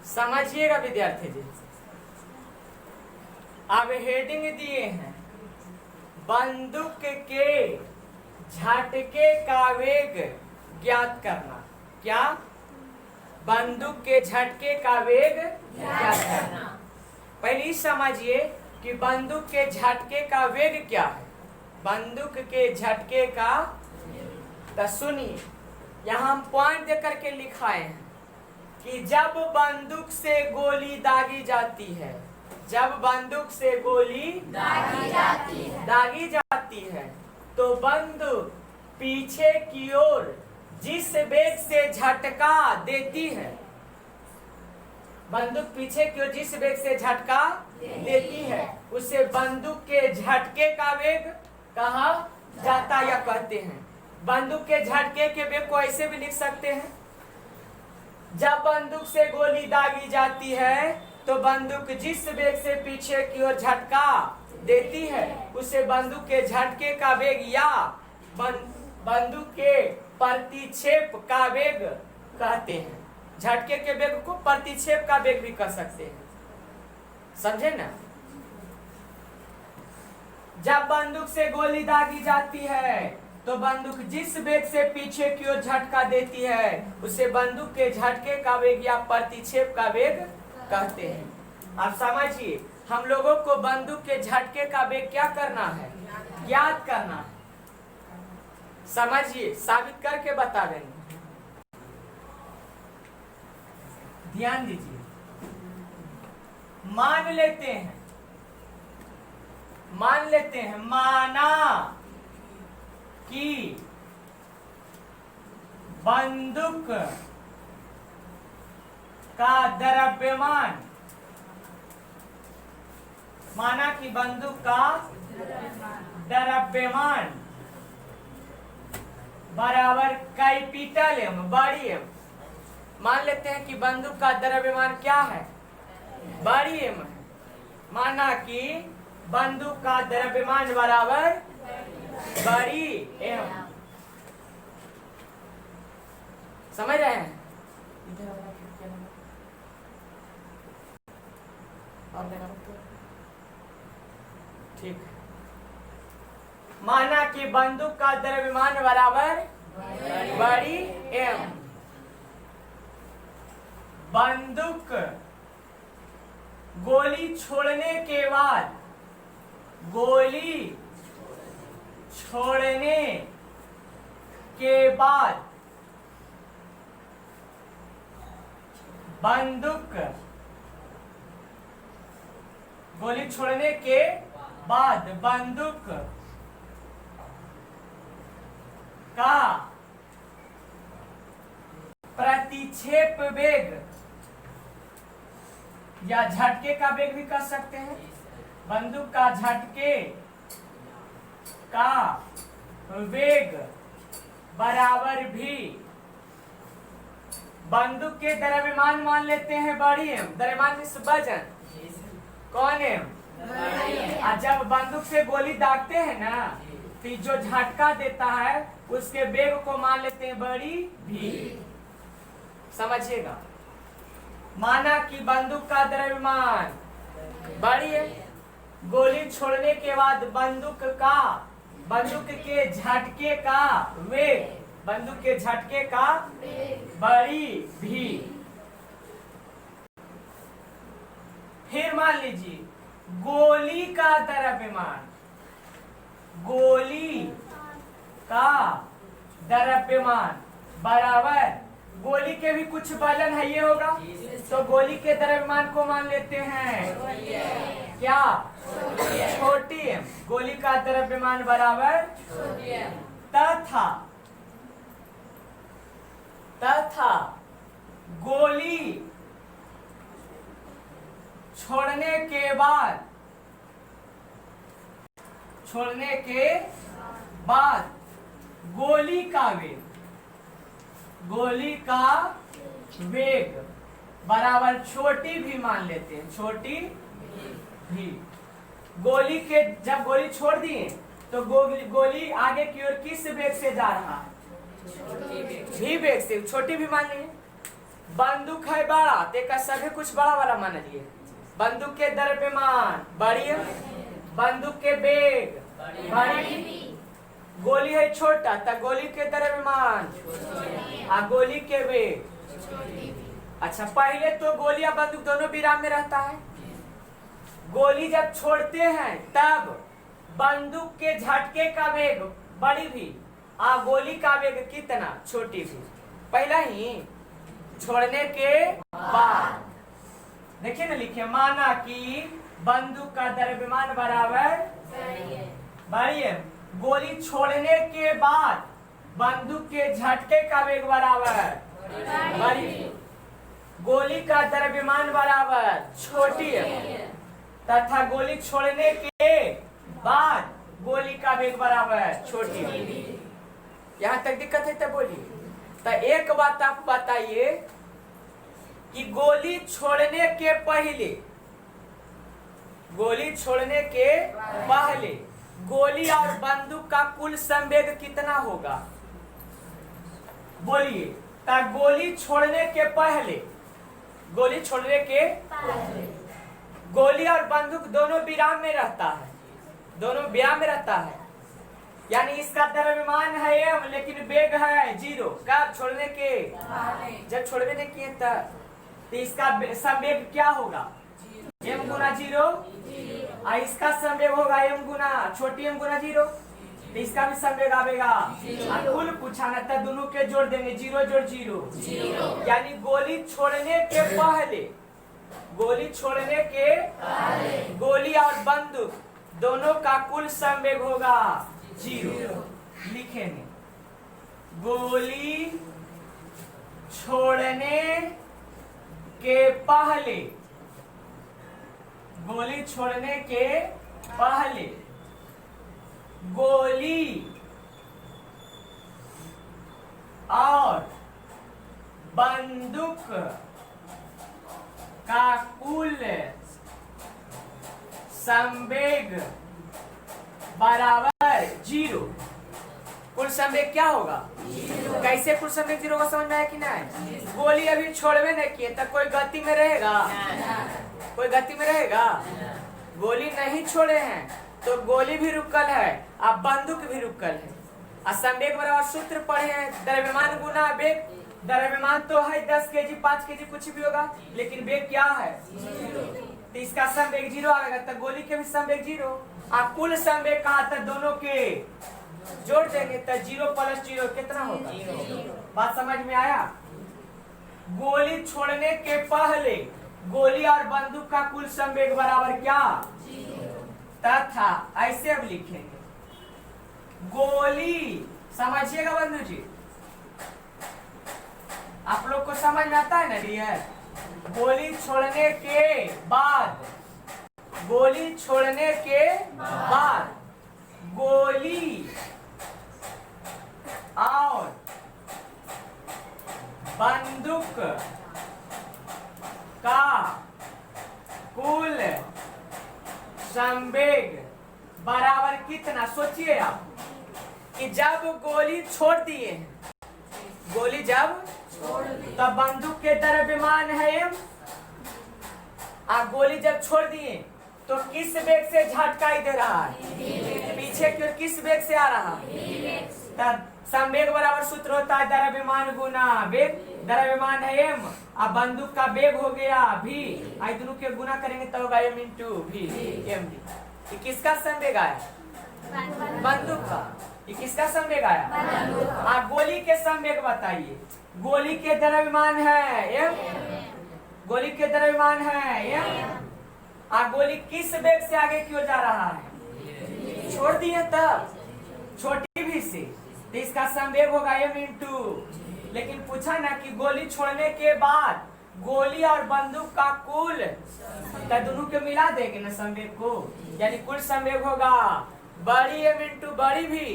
समझिएगा विद्यार्थी जी। अब हेडिंग दिए हैं बंदूक के झटके का वेग ज्ञात करना। क्या? बंदूक के झटके का वेग ज्ञात करना। पहले समझिए कि बंदूक के झटके का वेग क्या है। बंदूक के झटके का, तो सुनिए यहाँ हम पॉइंट देकर के लिखाए हैं कि जब बंदूक से गोली दागी जाती है, जब बंदूक से गोली दागी जाती है तो बंदूक पीछे की ओर जिस वेग से झटका देती है, बंदूक पीछे की ओर जिस वेग से झटका देती है उसे बंदूक के झटके का वेग कहा जाता या कहते हैं। बंदूक के झटके के वेग को ऐसे भी लिख सकते हैं, जब बंदूक से गोली दागी जाती है तो बंदूक जिस वेग से पीछे की ओर झटका देती है उसे बंदूक के झटके का वेग या बंदूक के प्रतिक्षेप का वेग कहते हैं। झटके के वेग को प्रतिक्षेप का वेग भी कह सकते हैं, समझे ना। जब बंदूक से गोली दागी जाती है तो बंदूक जिस वेग से पीछे की ओर झटका देती है उसे बंदूक के झटके का वेग या प्रतिक्षेप का वेग कहते हैं। अब समझिए हम लोगों को बंदूक के झटके का वेग क्या करना है, ज्ञात करना है। समझिए, साबित करके बता देंगे। ध्यान दीजिए, मान लेते हैं माना कि बंदूक का द्रव्यमान, माना कि बंदूक का द्रव्यमान बराबर कैपिटल एम, बड़ी एम। मान लेते हैं कि बंदूक का द्रव्यमान क्या है, बड़ी एम है। माना कि बंदूक का द्रव्यमान बराबर बड़ी एम। समझ रहे हैं? ठीक है। माना कि बंदूक का द्रव्यमान बराबर बड़ी एम। बंदूक गोली छोड़ने के बाद, गोली छोड़ने के बाद बंदूक, गोली छोड़ने के बाद बंदूक का प्रतिक्षेप वेग या झटके का वेग भी कह सकते हैं। बंदूक का झटके का वेग बराबर भी बंदूक के द्रव्यमान मान लेते हैं बड़ी एम। द्रव्यमान में वजन कौन एम, और जब बंदूक से गोली दागते हैं ना तो जो झटका देता है उसके वेग को मान लेते हैं बड़ी भी। समझिएगा, माना कि बंदूक का द्रव्यमान बड़ी है, गोली छोड़ने के बाद बंदूक के झटके का वेग, बंदूक के झटके का बड़ी भी। फिर मान लीजिए गोली का द्रव्यमान, गोली का द्रव्यमान बराबर, गोली के भी कुछ वजन है ये होगा, तो गोली के द्रव्यमान को मान लेते हैं क्या, छोटी एम। गोली का द्रव्यमान बराबर तथा गोली छोड़ने के बाद गोली का वेग बराबर छोटी भी मान लेते हैं, छोटी भी। गोली के जब गोली छोड़ दिए तो गोली आगे की ओर किस वेग से जा रहा है, भी वेग से, छोटी भी मान लेंगे। बंदूक है बड़ा, तेका सभी कुछ बड़ा वाला मान लिए। बंदूक के द्रव्यमान बड़ी है, बंदूक के बेग बड़ी, गोली है छोटा तो गोली के द्रव्यमान आ गोली के बेग। अच्छा, पहले तो गोली या बंदूक दोनों विराम में रहता है। गोली जब छोड़ते हैं तब बंदूक के झटके का वेग बड़ी भी आ गोली का वेग कितना छोटी भी। पहला ही छोड़ने के बाद देखिए ना, लिखे माना कि बंदूक का द्रव्यमान बराबर बड़ी है, गोली छोड़ने के बाद बंदूक के झटके का वेग बराबर बड़ी, गोली का द्रव्यमान बराबर छोटी है तथा गोली छोड़ने के बाद गोली का वेग बराबर छोटी है। यहाँ तक दिक्कत है तब बोलिए। तो एक बात आप बताइए कि गोली छोड़ने के पहले, गोली छोड़ने के पहले गोली और बंदूक का कुल संवेग कितना होगा? बोलिए। तो गोली छोड़ने के पहले, गोली छोड़ने के गोली और बंदूक दोनों विराम में रहता है, दोनों विराम में रहता है। यानी इसका द्रव्यमान है m लेकिन वेग है 0। कब? छोड़ने के, जब छोड़ने नहीं किए तब। तो इसका संवेग क्या होगा? m गुना 0 और इसका संवेग होगा m गुना छोटी m गुना 0। तो इसका भी संवेग आवेगा। कुल पूछा ना तो दोनों के जोड़ देंगे, 0 जोड़ 0। यानी गोली छोड़ने के पहले, गोली छोड़ने के गोली और बंदूक दोनों का कुल संवेग होगा 0। लिखेंगे गोली छोड़ने के पहले, गोली छोड़ने के पहले गोली और बंदूक का कुल संवेग बराबर 0। कुल संवेग क्या होगा? कैसे कुल संवेग 0 का समझ में आया कि नहीं? गोली अभी छोड़वे नहीं किए तो कोई गति में रहेगा? कोई गति में रहेगा? गोली नहीं छोड़े हैं तो गोली भी रुकल है और बंदूक भी रुकल है। और संवेग बराबर सूत्र पढ़े हैं, द्रव्यमान गुना वेग। द्रव्यमान तो है 10 केजी 5 केजी कुछ भी होगा, लेकिन वेग क्या है? तो इसका संवेग 0 आएगा तो गोली के भी संवेग 0। और कुल संवेग कहा था दोनों के जोड़ देंगे तो 0 + 0 कितना होगा? बात समझ में आया? गोली छोड़ने के पहले गोली और बंदूक का कुल संवेग बराबर क्या? तथा ऐसे अब लिखेंगे गोली, समझिएगा बंधु जी, आप लोग को समझ में आता है ना डियर? गोली छोड़ने के बाद, गोली छोड़ने के बाद गोली और बंदूक का कुल संवेग बराबर कितना? सोचिए आप कि जब गोली छोड़ दिए, गोली जब तब बंदूक के द्रव्यमान है m, गोली जब छोड़ दिए तो किस वेग से झटका दे रहा है? पीछे की ओर किस वेग से आ रहा है? तब संवेग बराबर सूत्र होता है द्रव्यमान गुना वेग। द्रव्यमान है m और बंदूक का वेग हो गया v, आई दोनों के गुना करेंगे तो होगा m × v mv। ये किसका संवेग आया? बंदूक का। ये किसका संवेग आया? गोली के संवेग बताइए। गोली के द्रव्यमान है m, गोली के द्रव्यमान है m, गोली किस वेग से आगे की ओर जा रहा है? छोड़ दिए तब, छोटी भी से, तो इसका संवेग होगा m × लेकिन पूछा ना कि गोली छोड़ने के बाद गोली और बंदूक का कुल, तो दोनों के मिला देंगे ना संवेग को, यानी कुल संवेग होगा बड़ी m × बड़ी भी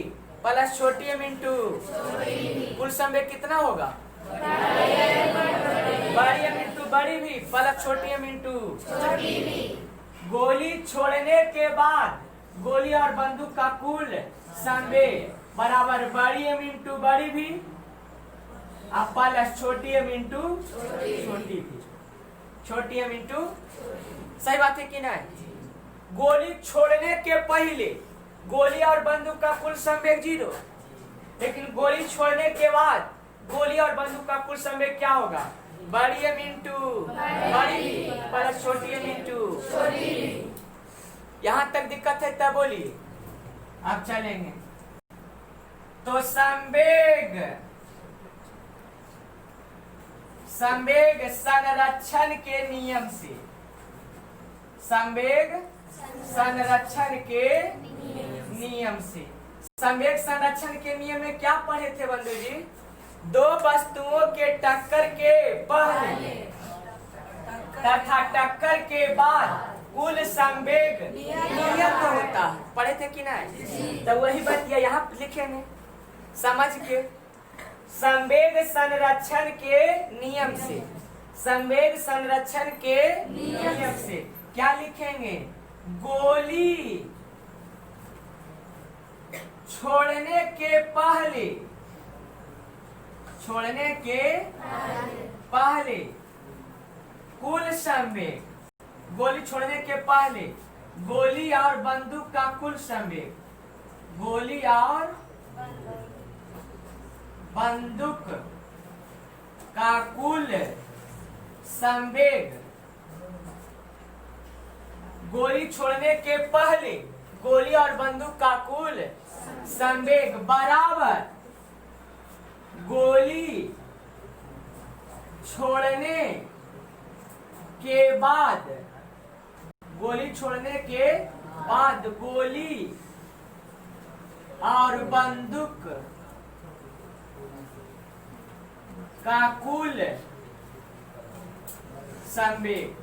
प्लस छोटी m × कुल संवेग कितना होगा? बड़ी m × बड़ी भी प्लस छोटी m × गोली छोड़ने के बाद गोली और बंदूक का कुल संवेग बराबर बड़ी m × बड़ी भी अब प्लस छोटी एम इंटू छोटी भी, छोटी एम इंटू, सही बात है कि नहीं? गोली छोड़ने के पहले गोली और बंदूक का कुल संवेग 0, लेकिन गोली छोड़ने के बाद गोली और बंदूक का कुल संवेग क्या होगा? बड़ी एम इंटू बड़ी प्लस छोटी एम इंटू छोटी। यहां तक दिक्कत है तब बोलिए। अब चलेंगे तो संवेग संरक्षण के नियम से, संवेग संरक्षण के नियम से, संवेग संरक्षण के नियम में क्या पढ़े थे बंधु जी? दो वस्तुओं के टक्कर के पहले तथा टक्कर के बाद कुल संवेग नियत होता है। पढ़े थे कि नहीं? तो वही बात यहाँ लिखेंगे समझ के। संवेग संरक्षण के नियम से, संवेग संरक्षण के नियम से क्या लिखेंगे? गोली छोड़ने के पहले, छोड़ने के पहले कुल संवेग, गोली छोड़ने के पहले गोली और बंदूक का कुल संवेग, गोली और बंदूक का कुल संवेग, गोली छोड़ने के पहले गोली और बंदूक का कुल संवेग बराबर गोली छोड़ने के बाद, गोली छोड़ने के बाद गोली और बंदूक का कुल संवेग।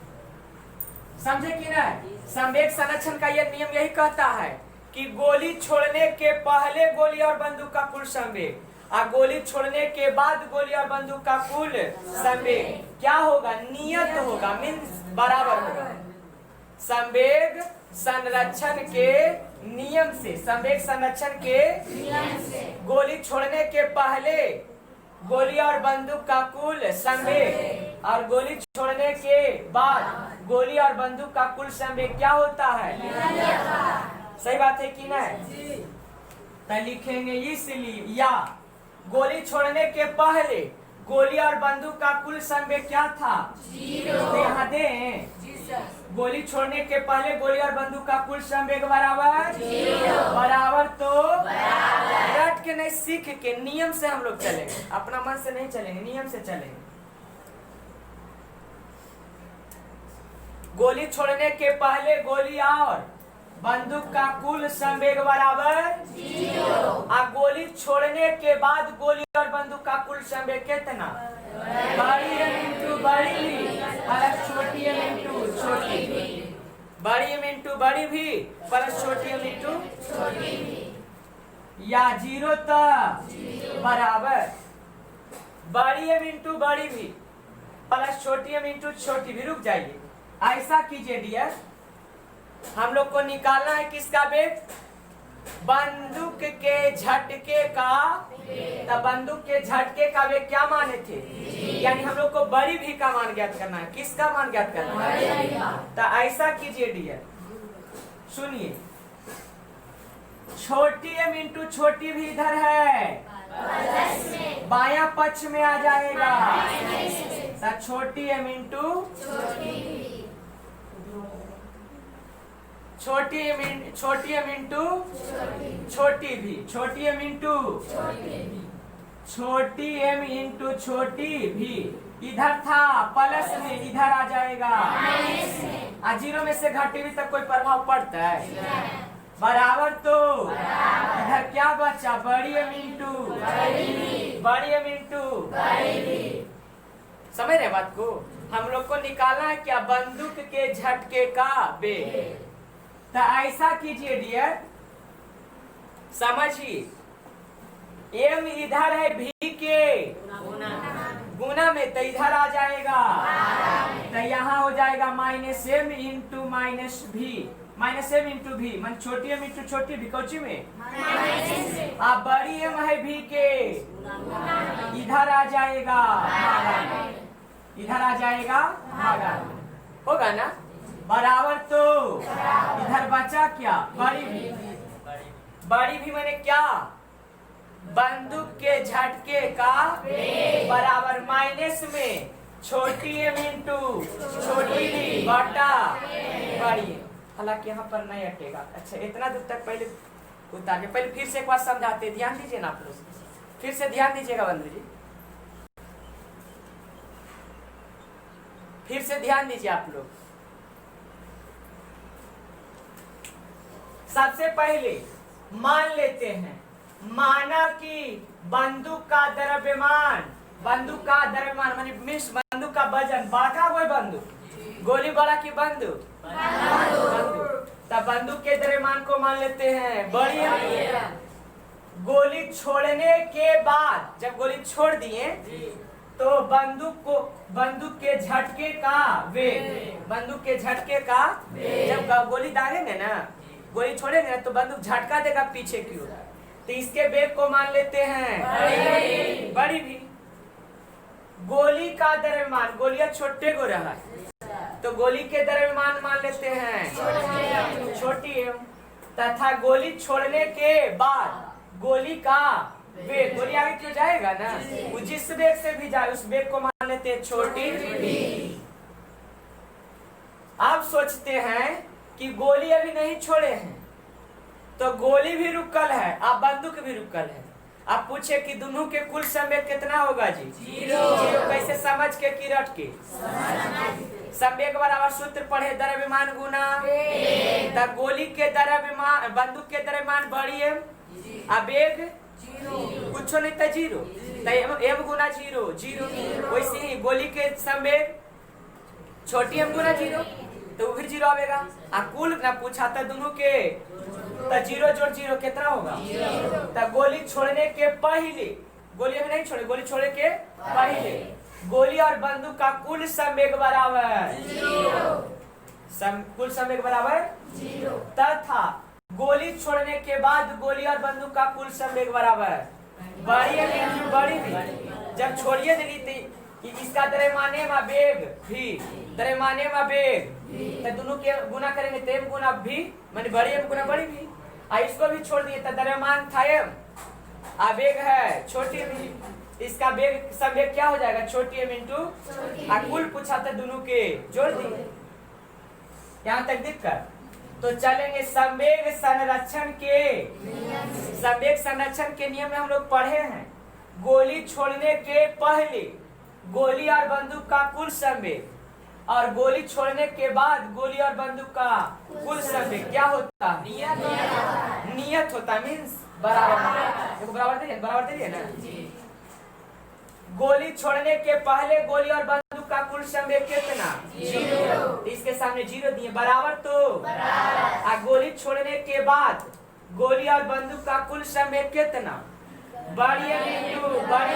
समझे कि नहीं? संवेग संरक्षण का यह नियम यही कहता है कि गोली छोड़ने के पहले गोली और बंदूक का कुल संवेग और गोली छोड़ने के बाद गोली और बंदूक का कुल संवेग क्या होगा? नियत होगा, मीन्स बराबर होगा। संवेग संरक्षण के नियम से, संवेग संरक्षण के नियम से गोली छोड़ने के पहले गोली और बंदूक का कुल संवेग और गोली छोड़ने के बाद गोली और बंदूक का कुल संवेग क्या होता है? सही बात है कि नहीं? तो लिखेंगे इसलिए, या गोली छोड़ने के पहले गोली और बंदूक का कुल संवेग क्या था? 0। यहाँ दें, गोली छोड़ने के पहले गोली और बंदूक का कुल संवेग बराबर 0, बराबर तो रट के नहीं, सीख के नियम से हम लोग चलेंगे, अपना मन से नहीं चलेंगे, नियम से चलेंगे। गोली छोड़ने के पहले गोली और बंदूक का कुल संवेग बराबर 0 और गोली छोड़ने के बाद गोली और बंदूक का कुल संवेग कितना? बड़ी एम इंटू बड़ी प्लस छोटी एम इंटू छोटी भी, बड़ी एम इंटू बड़ी भी प्लस छोटी एम इंटू छोटी भी, या 0 तक बराबर बड़ी एम इंटू बड़ी भी प्लस छोटी एम इंटू छोटी भी। रुक जाइए, ऐसा कीजिए डियर, हम लोग को निकालना है किसका वेग? बंदूक के झटके का। तो बंदूक के झटके का वेग क्या माने थे? यानी हम लोग को बड़ी भी का मान ज्ञात करना है। किसका मान ज्ञात करना है? तो ऐसा कीजिए डियर, सुनिए, छोटी एम इंटू छोटी भी इधर है, बाया पक्ष में आ जाएगा। तो छोटी एम इंटू छोटी एम इंटू छोटी भी, छोटी एम इंटू छोटी एम इंटू छोटी भी इधर था, प्लस में इधर आ जाएगा। 0 में से घटी भी तक कोई प्रभाव पड़ता है? बराबर तो इधर क्या बचा? बड़ी एम इंटू बड़ी एम इंटू। समझ रहे बात को? हम लोग को निकालना है क्या? बंदूक के झटके का वेग। तो ऐसा कीजिए डियर, समझिए, एम इधर है भी के गुना में, तो इधर आ जाएगा, तो यहाँ हो जाएगा माइनस एम इंटू माइनस भी माइनस एम इंटू भी मन छोटी एम इंटू छोटी भी कौची में अब बड़ी एम है भी के इधर आ जाएगा इधर आ जाएगा भागा होगा ना बराबर तो इधर बचा क्या बड़ी भी मैंने क्या बंदूक के झटके का बराबर माइनस में छोटी एम इंटू छोटी भी बटा बड़ी। हालांकि यहाँ पर नहीं हटेगा। अच्छा इतना दूर तक पहले उतारिए। पहले फिर से एक बार समझाते, ध्यान दीजिए ना आप लोग, फिर से ध्यान दीजिएगा बंधु जी, फिर से ध्यान दीजिए आप लोग। सबसे पहले मान लेते हैं, माना कि बंदूक का द्रव्यमान माने मीन्स बंदूक का वजन बड़ा हुआ बंदूक गोली बड़ा की बंदूक तब बंदूक के द्रव्यमान को मान लेते हैं बड़ी है। गोली छोड़ने के बाद जब गोली छोड़ दिए तो बंदूक के झटके का वेग जब गोली दागेंगे ना, गोली छोड़ेंगे ना तो बंदूक झटका देगा पीछे की ओर, तो इसके वेग को मान लेते हैं बड़ी भी। गोली का द्रव्यमान, गोलियां छोटे को रहा है तो गोली के द्रव्यमान मान लेते हैं छोटी एम, तथा गोली छोड़ने के बाद गोली का वेग, गोली आगे क्यों जाएगा ना, वो जिस वेग से भी जाए उस वेग को मान लेते हैं छोटी भी। आप सोचते हैं कि गोली अभी नहीं छोड़े हैं तो गोली भी रुकल है अब बंदूक भी रुकल है। आप पूछे कि दोनों के कुल संवेग कितना होगा जी? जीरो। कैसे समझ के की रट के संवेग बराबर सूत्र पढ़े द्रव्यमान गुना तब गोली के द्रव्यमान बंदूक के द्रव्यमान बड़ी है अब वेग कुछ नहीं था जीरो, एम गुना जीरो। वैसे ही गोली के संवेग छोटी एम गुना जीरो तो फिर जीरो आएगा। कुल ना पूछा था दोनों के तो जीरो जोड़ जीरो कितना होगा? तब गोली छोड़ने के पहले, गोली अभी नहीं छोड़े, गोली छोड़ने के पहले गोली और बंदूक का कुल संवेग बराबर कुल संवेग बराबर तथा गोली छोड़ने के बाद गोली और बंदूक का कुल संवेग बराबर बड़ी भी। जब छोड़िए देनी थी कि इसका द्रव्यमाने में वेग भी द्रव्यमाने में वेग तो दोनों के गुना करेंगे तो एम गुना भी माने बड़ी एम गुना बड़ी भी। इसको भी छोड़ दिए तो द्रव्यमान था एम अब वेग है छोटी भी, इसका वेग संवेग क्या हो जाएगा? छोटी एम इंटू कुल पूछा था दोनों के जोड़ दिए। यहाँ तक दिक्कत तो चलेंगे संवेग संरक्षण के नियम में हम लोग पढ़े हैं। गोली छोड़ने के पहले गोली और बंदूक का कुल संवेग और गोली छोड़ने के बाद गोली और बंदूक का कुल संवेग क्या होता है? नियत होता मीन्स बराबर दे ना। गोली छोड़ने के पहले गोली और बंदूक का कुल संवेग कितना? जीरो। इसके सामने जीरो दिए बराबर तो गोली छोड़ने के बाद गोली और बंदूक का कुल संवेग कितना? बड़ी एम इंटू बड़ी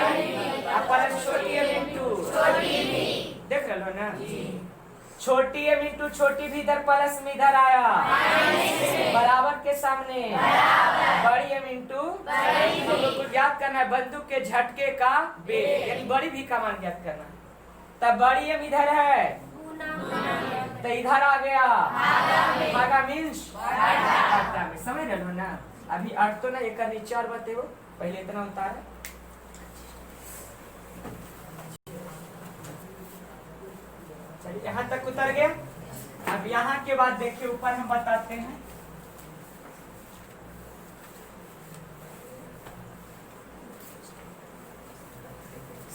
छोटी एम इंटू देख रहे हो ना, छोटी एम इंटू छोटी भी इधर प्लस में इधर आया बराबर के सामने बड़ी एम इंटू हम लोग को ज्ञात करना है बंदूक के झटके का वेग यानी बड़ी भी का मान ज्ञात करना। तब बड़ी एम इधर है तो इधर आ गया भागा मीन्स समझ रहे हो ना। अभी अट तो ना एक नीचे और बातें हो पहले इतना होता है। चलिए यहाँ तक उतर गया। अब यहाँ के बाद देखिए ऊपर हम बताते हैं।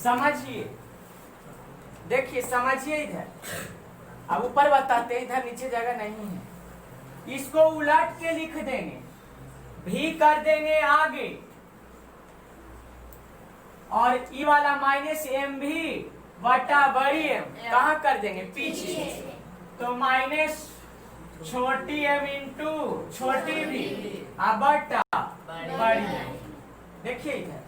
समझिए देखिए समझिए इधर अब ऊपर बताते हैं, इधर नीचे जगह नहीं है। इसको उलट के लिख देंगे, भी कर देंगे आगे और ई वाला माइनस एम भी बटा बड़ी एम कहाँ कर देंगे? पीछे। तो माइनस छोटी एम इंटू छोटी भी बटा बड़ी एम। देखिए इधर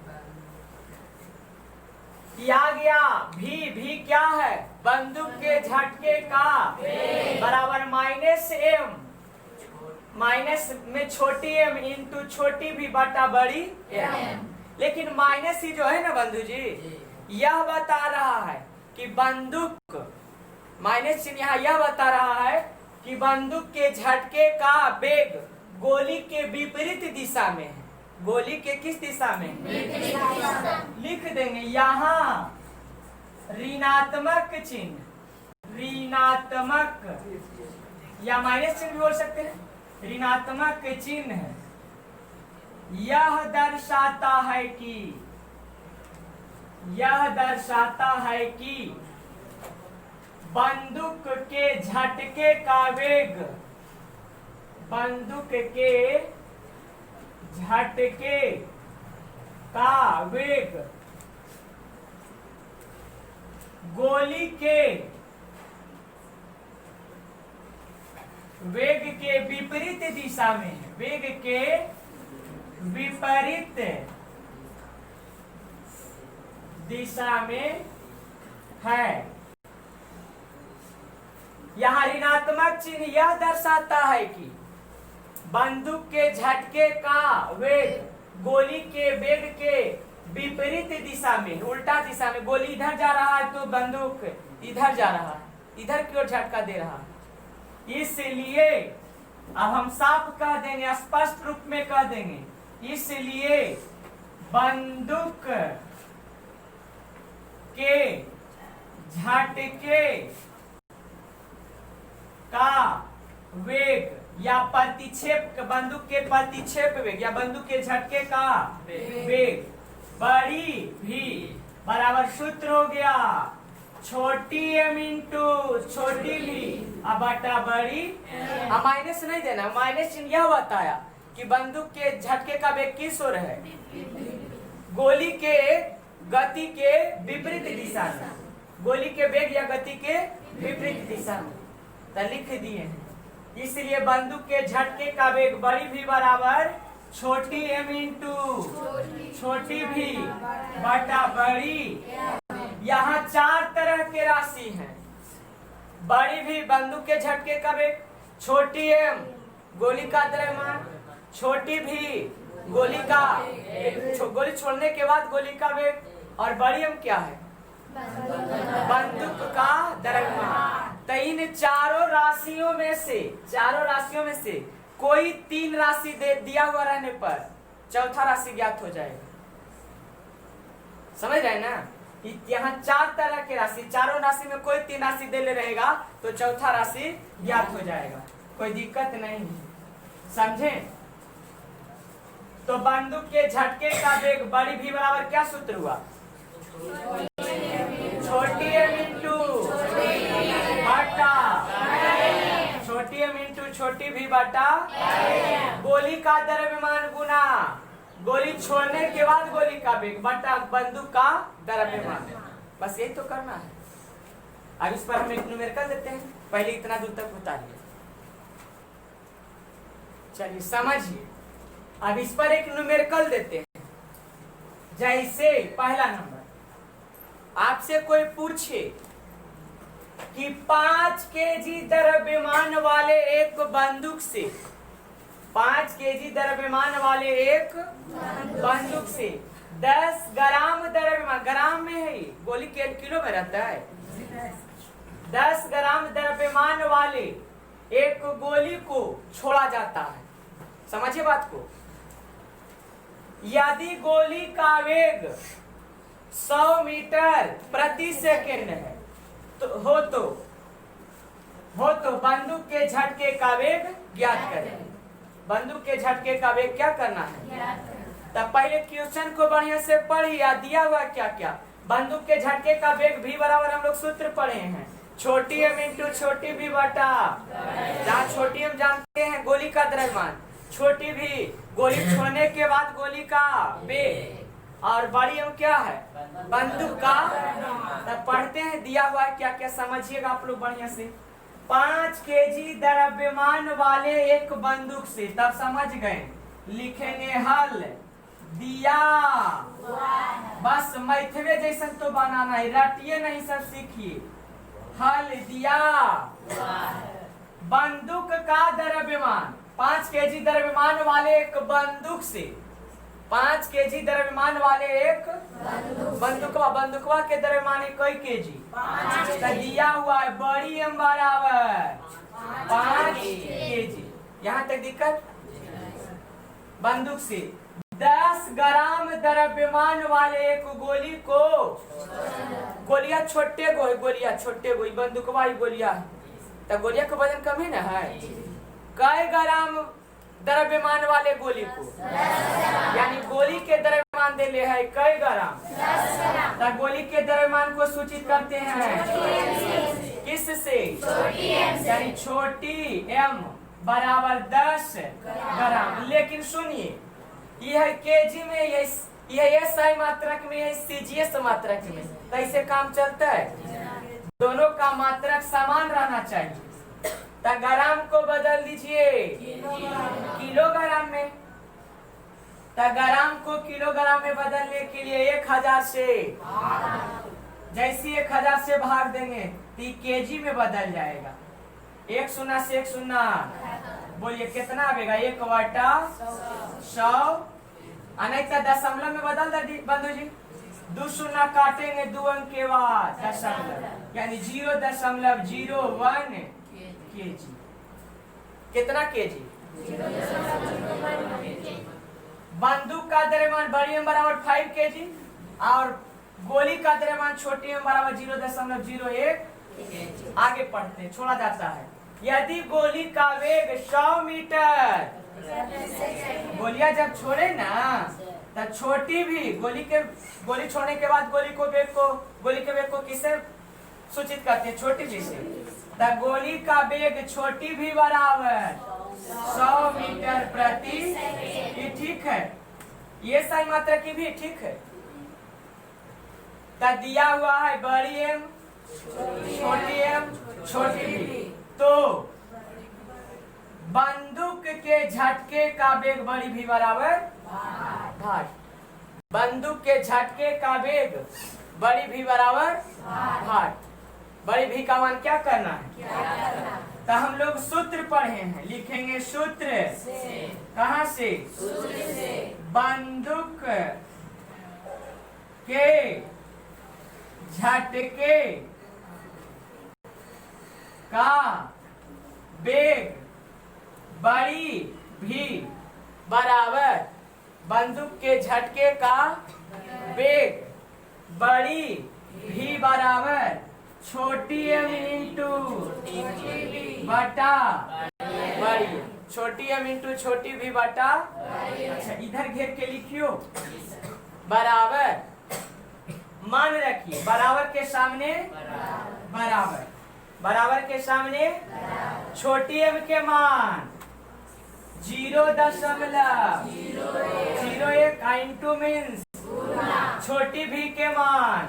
आ गया भी क्या है? बंदूक के झटके का बराबर माइनस एम माइनस में छोटी m इंटू छोटी भी बटा बड़ी m। लेकिन माइनस ही जो है ना बंधु जी, यह बता रहा है कि बंदूक, माइनस चिन्ह यहाँ यह बता रहा है कि बंदूक के झटके का वेग गोली के विपरीत दिशा में है। गोली के किस दिशा में? लिख देंगे यहाँ ऋणात्मक चिन्ह, ऋणात्मक या माइनस चिन्ह भी बोल सकते हैं, ऋणात्मक चिन्ह यह दर्शाता है कि, यह दर्शाता है कि बंदूक के झटके का वेग, बंदूक के झटके का वेग गोली के वेग के विपरीत दिशा में है, वेग के विपरीत दिशा में है। यहाँ ऋणात्मक चिन्ह यह दर्शाता है कि बंदूक के झटके का वेग गोली के वेग के विपरीत दिशा में, उल्टा दिशा में, गोली इधर जा रहा है तो बंदूक इधर जा रहा है, इधर की ओर झटका दे रहा है। इसलिए अब हम साफ कह देंगे, स्पष्ट रूप में कह देंगे, इसलिए बंदूक के झटके का वेग या प्रतिक्षेप, बंदूक के प्रतिक्षेप वेग या बंदूक के झटके का वेग बड़ी भी बराबर सूत्र हो गया छोटी m इंटू छोटी भी अब बटा बड़ी। अब माइनस नहीं देना, माइनस चिन्ह यह बताया कि बंदूक के झटके का वेग किस ओर है, गोली के गति के विपरीत दिशा में, गोली के वेग या गति के विपरीत दिशा में। तो लिख दिए हैं, इसलिए बंदूक के झटके का वेग बड़ी भी बराबर छोटी m इंटू छोटी भी बटा बड़ी। यहाँ 4 तरह के राशि हैं, बड़ी भी बंदूक के झटके का वेग, छोटी m गोली का द्रव्यमान, छोटी भी गोली का गोली छोड़ने के बाद गोली का वेग, और बड़ी m क्या है, बंदूक का द्रव्यमान। तो इन चारों राशियों में से, चारों राशियों में से कोई 3 राशि दे दिया हुआ रहने पर चौथा राशि ज्ञात हो जाएगा। समझ रहे ना, यहाँ 4 तरह के राशि, चारों राशि में कोई 3 राशि दे ले रहेगा तो चौथा राशि ज्ञात हो जाएगा, कोई दिक्कत नहीं, समझे। तो बंदूक के झटके का वेग बड़ी भी बराबर क्या सूत्र हुआ, छोटी m इंटू बटा छोटी m इंटू छोटी भी बटा गोली का द्रव्यमान गुना गोली छोड़ने के बाद गोली का वेग बटा बंदूक का द्रव्यमान। बस यही तो करना है। अब इस पर हम एक न्यूमेरिकल देते हैं, पहले इतना दूर तक उतारिए, चलिए समझिए। अब इस पर एक न्यूमेरिकल देते हैं, जैसे पहला नंबर आपसे कोई पूछे कि 5 केजी द्रव्यमान वाले एक बंदूक से, 5 केजी द्रव्यमान वाले एक बंदूक से 10 ग्राम द्रव्यमान, ग्राम में है, गोली के किलो में रहता है, 10 ग्राम द्रव्यमान वाले एक गोली को छोड़ा जाता है। समझिए बात को, यदि गोली का वेग 100 मीटर प्रति सेकेंड है तो बंदूक के झटके का वेग ज्ञात करें। बंदूक के झटके का वेग क्या करना है, तब पहले क्वेश्चन को बढ़िया से पढ़िए, दिया हुआ क्या क्या। बंदूक के झटके का वेग भी बराबर हम लोग सूत्र पढ़े हैं, छोटी m इंटू छोटी भी बटा, जहाँ छोटी m जानते हैं गोली का द्रव्यमान, छोटी भी गोली छोड़ने के बाद गोली का वेग, और बड़ी m क्या है, बंदूक का। तब पढ़ते हैं दिया हुआ है क्या क्या, समझिएगा आप लोग बढ़िया से। 5 केजी द्रव्यमान वाले एक बंदूक से, तब समझ गए, लिखेंगे हल दिया, बस मैथवे जैसा तो बनाना है, रटिए नहीं, सब सीखिए। हल दिया बंदूक का द्रव्यमान 5 केजी द्रव्यमान वाले एक बंदूक से 5 केजी द्रव्यमान वाले एक बंदूकवा के द्रव्यमान कई केजी तो दिया हुआ है बड़ी एम बराबर 5 केजी। यहाँ तक दिक्कत। बंदूक से 10 ग्राम द्रव्यमान वाले एक गोली को गोलियां छोटे गो बंदूकवा गोलियां तो गोलियां का वजन कम है ना है। कई ग्राम द्रव्यमान वाले गोली को यानी गोली के द्रव्यमान दे ले है कई ग्राम तो गोली के द्रव्यमान को सूचित करते हैं किस से यानी छोटी एम बराबर 10 ग्राम। लेकिन सुनिए यह केजी में यह एसआई मात्रक में यह सीजीएस मात्रक में तो ऐसे काम चलता है। दोनों का मात्रक समान रहना चाहिए। तो ग्राम को बदल दीजिए किलोग्राम में। तो ग्राम को किलोग्राम में बदलने के लिए 1000 से जैसी 1000 से भाग देंगे तो केजी में बदल जाएगा। 1 शून्य से 1 शून्य बोलिए कितना आएगा 1/100 नहीं तो दशमलव में बदल दे बंधु जी। 2 शून्य काटेंगे 2 अंक के बाद दशमलव यानी 0.01 केजी। कितना केजी? बंदूक का द्रव्यमान बड़ी एम बराबर 5 केजी और गोली का द्रव्यमान छोटी एम बराबर 0.01। आगे पढ़ते हैं छोड़ा जाता है। यदि गोली का वेग 100 मीटर गोलियां जब छोड़े ना तो छोटी भी गोली छोड़ने के बाद गोली के वेग को किससे सूचित करते हैं? छोटी भी से। तो गोली का वेग छोटी भी बराबर 100 मीटर प्रति। ये ठीक है। ये सही मात्रा की भी ठीक है। तो दिया हुआ है बड़ी एम छोटी भी। तो बंदूक के झटके का वेग बड़ी भी बराबर भार। बंदूक के झटके का वेग बड़ी भी बराबर भार। बड़ी भी का मान क्या करना है? तो हम लोग सूत्र पढ़े हैं, लिखेंगे सूत्र कहाँ से? बंदूक के झटके का वेग बड़ी भी बराबर बंदूक के झटके का वेग बड़ी भी बराबर छोटी एम इंटू बटा बड़ी। छोटी एम इंटू छोटी भी बटा। अच्छा इधर घेर के लिखियो बराबर। मान रखिए बराबर के सामने बराबर के सामने छोटी एम के मान 0.01 इंटू मीन्स छोटी भी के मान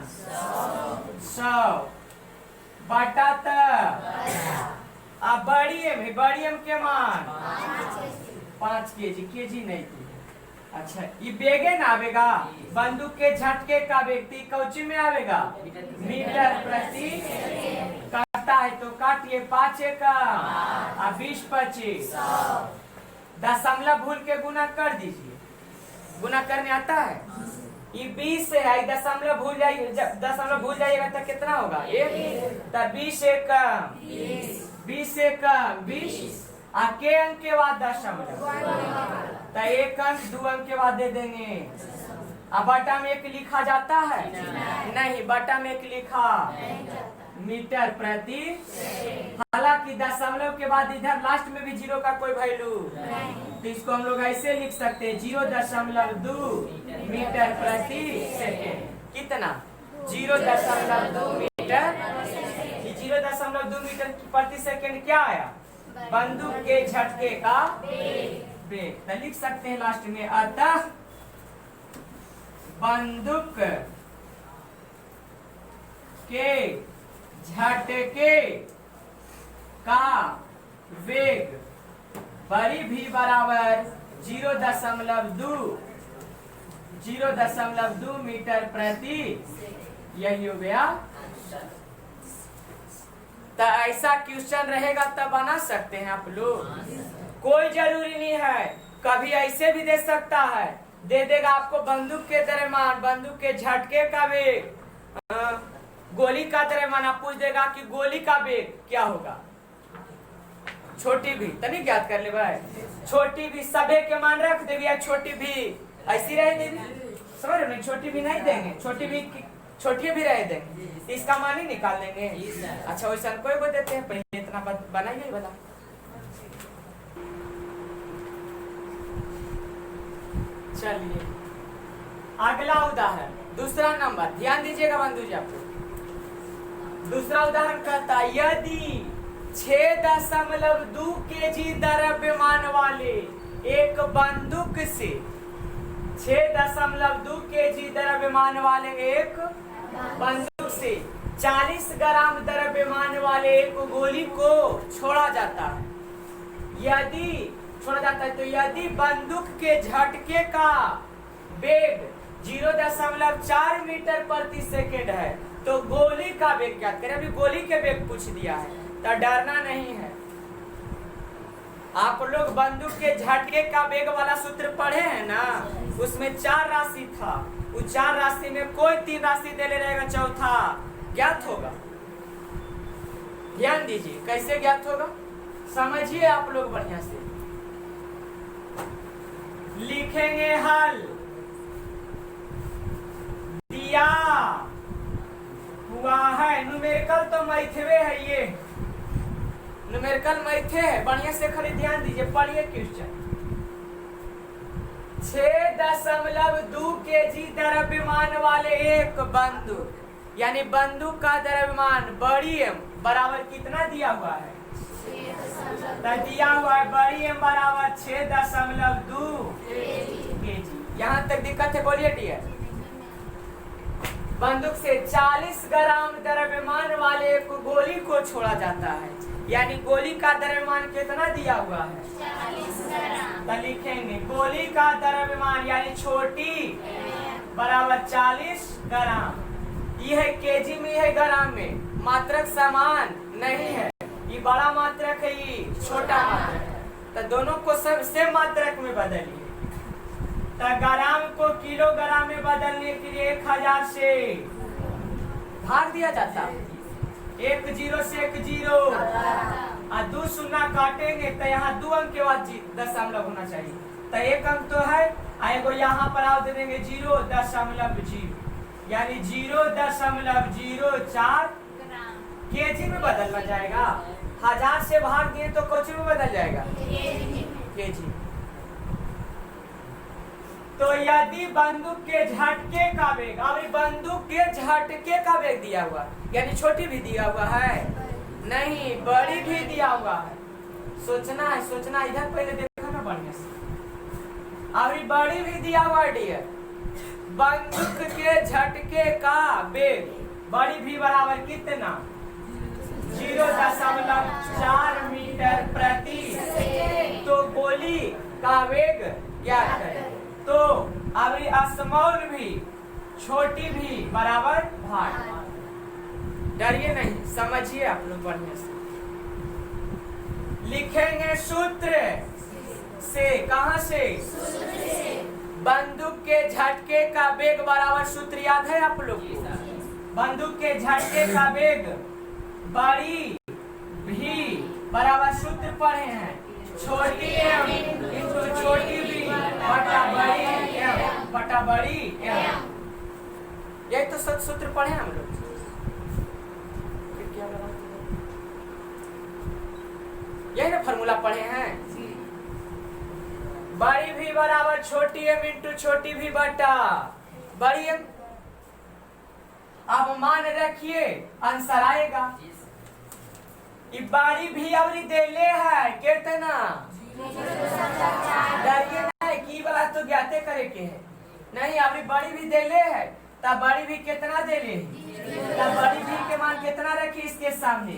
100 बटा अब बड़ी एम के मान 5 केजी नहीं थी। अच्छा ये बेगे ना आवेगा बंदूक के झटके का व्यक्ति कौची में आवेगा मीटर प्रति। काटता है तो काटिए 5 का 20 25 दशमलव भूल के गुना कर दीजिए। गुना करने आता है? ये 20 से है दशमलव भूल जाइएगा तो कितना होगा 1। तो 20 एक 20 के अंक के बाद दशमलव तो 1 अंक 2 अंक के बाद दे देंगे। अब बटा में 1 लिखा जाता है? नहीं बटा में 1 लिखा मीटर प्रति। हालांकि दशमलव के बाद इधर लास्ट में भी 0 का कोई वैल्यू तो इसको हम लोग ऐसे लिख सकते हैं 0.2 मीटर प्रति सेकेंड। कितना? 0.2 मीटर। 0.2 मीटर प्रति सेकेंड क्या आया? बंदूक के झटके का वेग। तो लिख सकते हैं लास्ट में अतः बंदूक के झटके का वेग बड़ी भी बराबर 0.2 मीटर प्रति। यही हो गया। तो ऐसा क्वेश्चन रहेगा तब बना सकते हैं आप लोग। कोई जरूरी नहीं है, कभी ऐसे भी दे सकता है, दे देगा आपको बंदूक के द्रव्यमान, बंदूक के झटके का वेग, गोली का द्रव्यमान। आप पूछ देगा कि गोली का वेग क्या होगा, छोटी भी तनी याद कर ले भाई, छोटी भी सभे के मान रख देगी, छोटी भी ऐसी रह देगी, समझ रहे, छोटी भी नहीं देंगे, छोटी भी रह देंगे, इसका मान ही निकाल देंगे। अच्छा वैसा कोई को देते हैं, पहले इतना बनाइए बता। चलिए अगला उदाहरण, दूसरा नंबर, ध्यान दीजिएगा बंधु जी आपको। दूसरा उदाहरण कहता है यदि 6.2 kg द्रव्यमान वाले एक बंदूक से 6.2 kg द्रव्यमान वाले एक बंदूक से 40 ग्राम द्रव्यमान वाले एक गोली को छोड़ा जाता है। यदि छोड़ा जाता है तो यदि बंदूक के झटके का वेग 0.4 मीटर प्रति सेकेंड है तो गोली का वेग क्या करें। अभी गोली के वेग पूछ दिया है तो डरना नहीं है। आप लोग बंदूक के झटके का वेग वाला सूत्र पढ़े हैं ना, उसमें 4 राशि था, उस 4 राशि में कोई 3 राशि दे ले रहेगा, चौथा ज्ञात होगा। ध्यान दीजिए कैसे ज्ञात होगा, समझिए आप लोग बढ़िया से। लिखेंगे हल, दिया हुआ है, न्यूमेरिकल तो मैथवे है, ये न्यूमेरिकल मैथे है, बढ़िया से खाली ध्यान दीजिए, पढ़िए क्वेश्चन। 6.2 kg द्रव्यमान वाले एक बंदूक, यानी बंदूक का द्रव्यमान बड़ी एम बराबर कितना दिया हुआ है, तो दिया हुआ है बड़ी एम बराबर 6.2 kg। यहाँ तक दिक्कत है, बोलिए डियर। बंदूक से 40 ग्राम द्रव्यमान वाले एक गोली को छोड़ा जाता है, यानी गोली का द्रव्यमान कितना दिया हुआ है, 40 ग्राम। तो लिखेंगे गोली का द्रव्यमान यानी छोटी बराबर 40 ग्राम। ये है केजी में, है ग्राम में, मात्रक समान नहीं है, ये बड़ा मात्रक है, ये छोटा मात्रक है, तो दोनों को सब सेम मात्रक में बदलिए। तो ग्राम को किलोग्राम में बदलने के लिए 1000 से भाग दिया जाता है, 1 0 से 1 0 और 2 शून्य काटेंगे तो यहाँ 2 अंक के बाद दशमलव होना चाहिए, तो 1 अंक तो है, एगो यहाँ पर आप दे देंगे 0.0 यानी 0.04 केजी में बदलना जाएगा। 1000 से भाग दिए तो कुछ में बदल जाएगा, केजी। तो यदि बंदूक के झटके का वेग, अभी बंदूक के झटके का वेग दिया हुआ, यानी छोटी भी दिया हुआ है, नहीं बड़ी भी दिया हुआ है, सोचना है, सोचना, इधर पहले देखा ना बढ़िया से। अभी बड़ी भी दिया हुआ है डियर, बंदूक के झटके का वेग बड़ी भी बराबर कितना, 0.4 मीटर प्रति, तो गोली का वेग क्या करें, तो अभी स्मॉल भी छोटी भी बराबर भाग। डरिए नहीं, समझिए आप लोग बढ़िया से। लिखेंगे सूत्र से, कहां से, बंदूक के झटके का वेग बराबर, सूत्र याद है आप लोग को, बंदूक के झटके का वेग बड़ी भी बराबर, सूत्र पढ़े हैं, छोटी एम इंटू छोटी भी बटा बड़ी एम बटा बड़ी एम। यही तो सब सूत्र पढ़े हम लोग। यही ना फॉर्मूला पढ़े हैं, बड़ी भी बराबर छोटी एम इंटू छोटी भी बटा बड़ी एम। अब मान रखिए आंसर आएगा। ये बड़ी भी अवरी देले है कितना, डरिए नहीं की वाला तो ज्ञाते करे के है, नहीं अभी बड़ी भी देले है, तब बड़ी भी कितना देले, तब बड़ी भी के मान कितना रखी इसके सामने,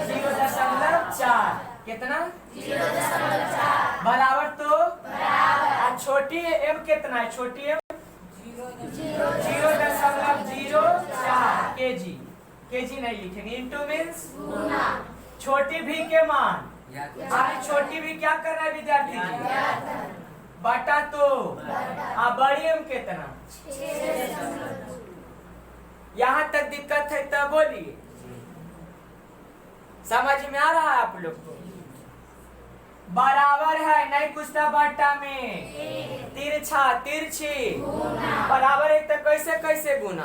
0.4, कितना 0.4 बराबर, तो बराबर छोटी एम कितना है, छोटी एम 0.04 केजी, केजी नहीं लिखेंगे, इंटू मीन्स छोटी भी के मान अभी छोटी भी क्या कर रहा है विद्यार्थी जी? बटा तो बड़ी हम कितना? यहाँ तक दिक्कत है तब बोलिए, समझ में आ रहा है आप लोग को? बराबर है नहीं कुछ बट्टा में, तिरछा तिरछी बराबर है तो कैसे कैसे गुना?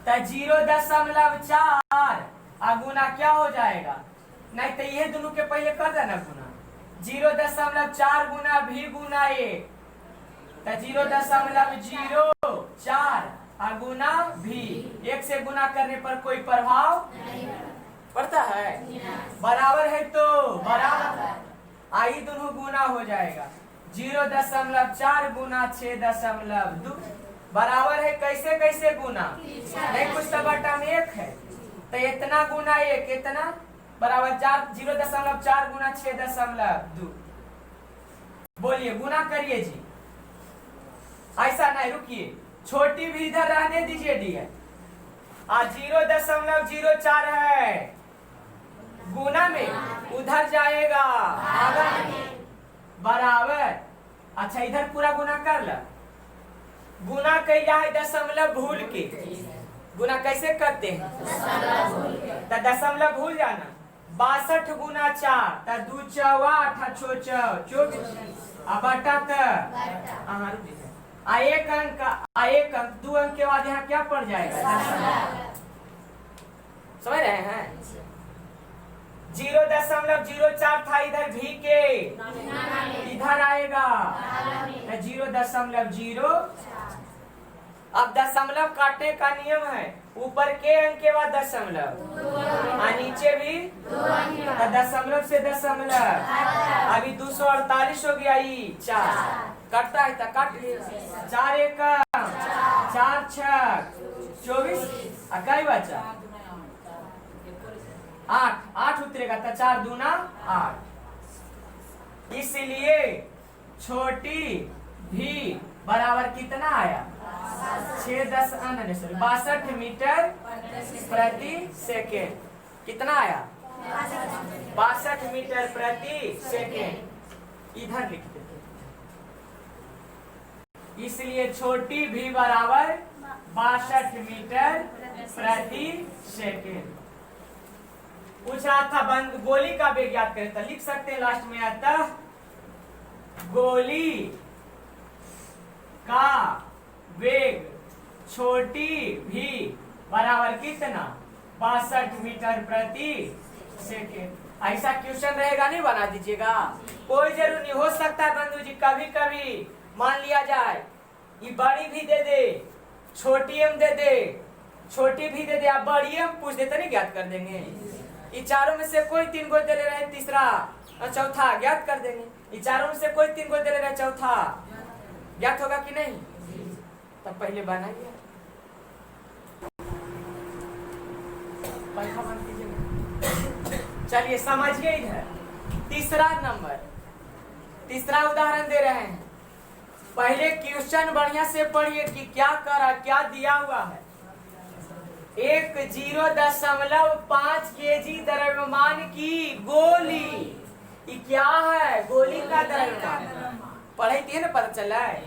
तो 0.4 गुना क्या हो जाएगा? नहीं तो ये दोनों के पहले कर देना गुना। 0.4 गुना भी गुना 1 तो 0.04 गुना भी। 1 से गुना करने पर कोई प्रभाव पड़ता है? बराबर है तो बराबर आई दोनों गुना हो जाएगा। 0.4 गुना 6.2 बराबर है कैसे कैसे गुना? नहीं कुछ तो बटा में 1 है तो इतना गुना 1 इतना बराबर 0.4 गुना 6.2। बोलिए गुना करिए जी। ऐसा नहीं रुकिए, छोटी भी इधर रहने दीजिए डी है। 0.04 है गुना में उधर जाएगा बराबर। अच्छा इधर पूरा गुना कर ला। गुना कैला है दशमलव भूल के। गुना कैसे करते हैं? तो दशमलव भूल जाना। 62 गुना 4 तो 2 चौवा 8 छो 24 बटा एक अंक 2 अंक के बाद यहाँ क्या पड़ जाएगा? समझ रहे हैं? 0.04 था इधर भी के इधर आएगा 0.0। अब दशमलव काटने का नियम है, ऊपर के अंक के बाद दशमलव और नीचे भी दशमलव से दशमलव। अभी 248 हो गया। 4 कटता है तो काट 4 1 4 6 24 कई बचा 8 उतरेगा तो 4 दूना 8। इसलिए छोटी भी बराबर कितना आया? 62 मीटर प्रति सेकेंड। कितना आया? 62 मीटर प्रति सेकेंड। इधर लिख देते। इसलिए छोटी भी बराबर 62 मीटर प्रति सेकेंड। पूछ रहा था बंद गोली का वेग याद करें तो लिख सकते हैं लास्ट में आता गोली का वेग छोटी भी बराबर कितना? 62 मीटर प्रति सेकेंड। ऐसा क्वेश्चन रहेगा नहीं बना दीजिएगा, कोई जरूर नहीं। हो सकता है बंधु जी कभी कभी मान लिया जाए ये बड़ी भी दे दे छोटी एम दे दे छोटी भी दे दे आप बड़ी एम पूछ देते नहीं ज्ञात कर देंगे। ये चारों में से कोई 3 गो दे ले रहे तीसरा और चौथा ज्ञात कर देंगे। ये चारों में से कोई 3 गो दे ले रहे चौथा ज्ञात होगा कि नहीं? तब पहले बनाइए चलिए समझिए। इधर तीसरा नंबर तीसरा उदाहरण दे रहे हैं। पहले क्वेश्चन बढ़िया से पढ़िए कि क्या करा क्या दिया हुआ है। एक 0.5 kg द्रव्यमान की गोली। ये क्या है? गोली का द्रव्यमान पढ़े थी ना, पता चला है।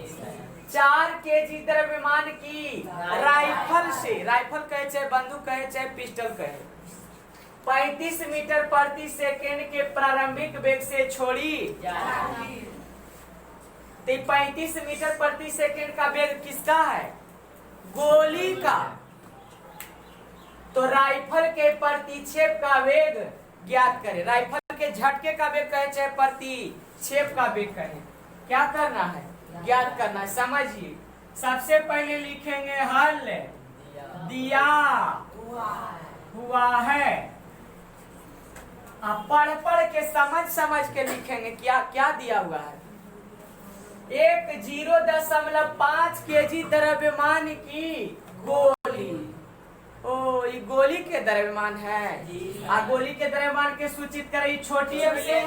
4 kg द्रव्यमान की राइफल से, राइफल कहे चाहे बंदूक कहे चाहे पिस्टल कहे, 35 मीटर प्रति सेकेंड के प्रारंभिक वेग से छोड़ी। तो 35 मीटर प्रति सेकेंड का वेग किसका है? गोली का। तो राइफल के प्रतिक्षेप का वेग ज्ञात करें। राइफल के झटके का वेग कहे चाहे प्रतिक्षेप का वेग कहे, क्या करना है? ज्ञात करना है। समझिए, सबसे पहले लिखेंगे हल दिया हुआ है। आप पढ़ के समझ के लिखेंगे क्या क्या दिया हुआ है। एक 0.5 kg द्रव्यमान की गोली। ओ ये गोली के द्रव्यमान है। गोली के द्रव्यमान के सूचित करें छोटी एम से,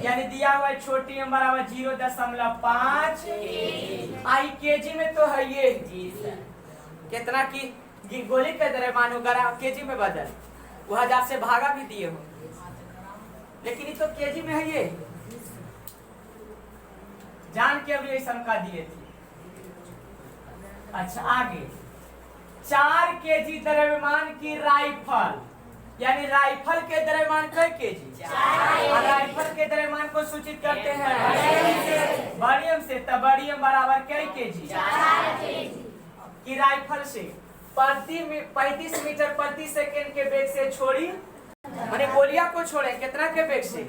यानी दिया हुआ है छोटी एम बराबर 0.5 आई केजी में तो है ये कितना की गोली के द्रव्यमान होगा केजी में बदल वो 1000 से भागा भी दिए हो लेकिन ये तो केजी में है ये, जान के अभी ऐसा का दिए थे। अच्छा आगे, 4 केजी द्रव्यमान की राइफल, यानी राइफल के द्रव्यमान कै केजी, और राइफल के द्रव्यमान को सूचित करते हैं बड़ियम से, तब बड़ियम बराबर कै केजी, 4 केजी की राइफल से 35 मीटर प्रति सेकेंड के वेग से छोड़ी, माने गोलियां को छोड़े कितना के वेग से,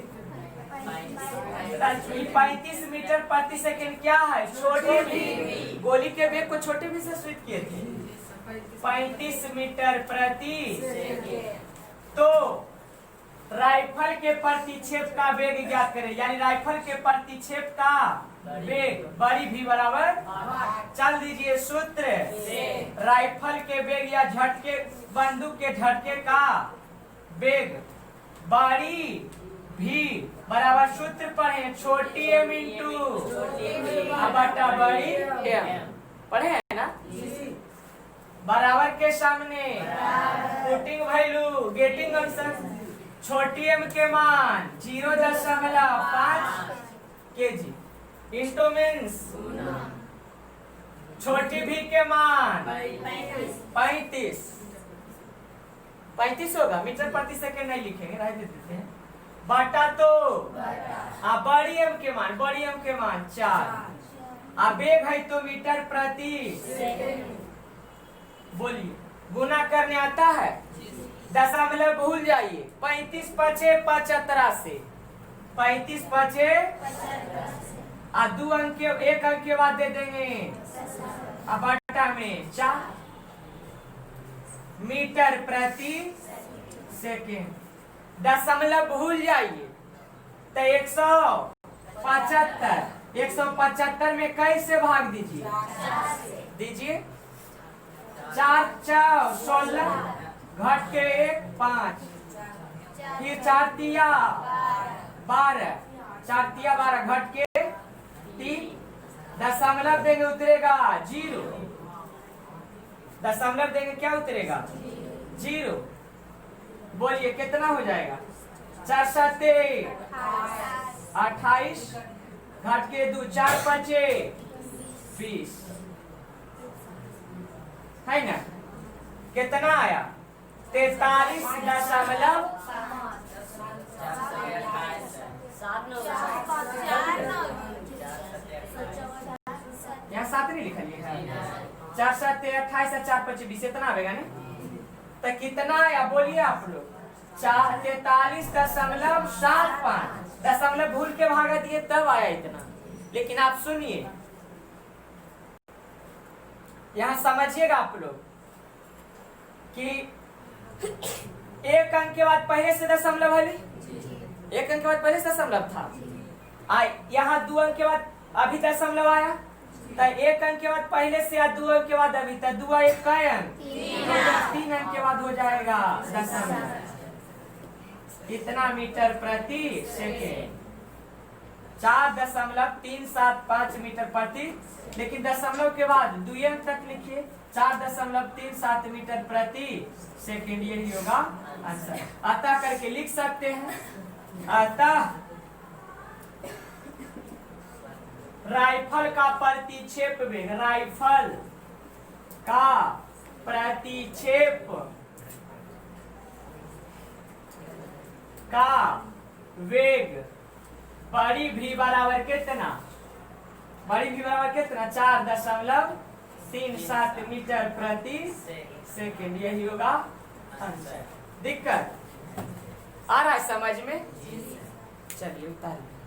35 मीटर प्रति सेकेंड क्या है, छोटी भी, गोली के वेग को छोटे भी से सूचित किए थे, 35 मीटर प्रति। तो राइफल के प्रतिक्षेप का वेग ज्ञात करें, यानी राइफल के प्रतिक्षेप का वेग बड़ी भी बराबर, चल दीजिए सूत्र, राइफल के वेग या झटके, बंदूक के झटके का वेग बड़ी भी बराबर, सूत्र पढ़े छोटी एम इंटू बटा बड़ी एम, पढ़े है ना, बराबर के सामने पुटिंग वैल्यू गेटिंग आंसर, छोटी एम के मान 0.5 केजी इंटू मीन्स छोटी भी के मान 35 होगा, मीटर प्रति सेकेंड नहीं लिखेंगे, रह देते हैं, बटा तो बड़ी एम के मान, बड़ी एम के मान 4, वेग है तो मीटर प्रति, बोलिए गुना करने आता है, दशमलव भूल जाइए, 35 पचे 85 35 पचे 2 अंक के 1 अंक के बाद दे देंगे, अब बटा में 4 मीटर प्रति सेकेंड, दशमलव भूल जाइए तो 175 में कैसे भाग दीजिए 4 4 16 घट के 1 5, फिर 4 तिया 12, 4 तिया 12 घट के 3, दशमलव देंगे उतरेगा 0, दशमलव देंगे क्या उतरेगा 0, बोलिए कितना हो जाएगा, 4 7 28 घट के 2, 4 5 20, है ना, कितना आया 43.7, यहाँ 7 नहीं लिखा है, 4 7 28 और 4 5 20, इतना आएगा ना, तो कितना आया बोलिए आप लोग, 43.75, दशमलव भूल के भागा दिए तब आया इतना। लेकिन आप सुनिए, यहाँ समझिएगा आप लोग कि 1 अंक के बाद पहले से दशमलव है, 1 अंक के बाद पहले से दशमलव था, यहाँ 2 अंक के बाद अभी दशमलव आया, तो 1 अंक के बाद पहले से या 2 अंक के बाद अभी, तो 2 1 का अंक 3 अंक के बाद हो जाएगा दशमलव, कितना मीटर प्रति सेकेंड, 4.375 मीटर प्रति, लेकिन दशमलव के बाद 2 अंक तक लिखिए, 4.37 मीटर प्रति सेकेंड, यही होगा आंसर। अतः करके लिख सकते हैं, अतः राइफल का प्रतिक्षेप वेग, राइफल का प्रतिक्षेप का वेग बड़ी भी बराबर कितना, बड़ी भी बराबर कितना 4.37 मीटर प्रति सेकेंड, यही होगा आंसर। दिक्कत आ रहा है समझ में, चलिए उतारिए।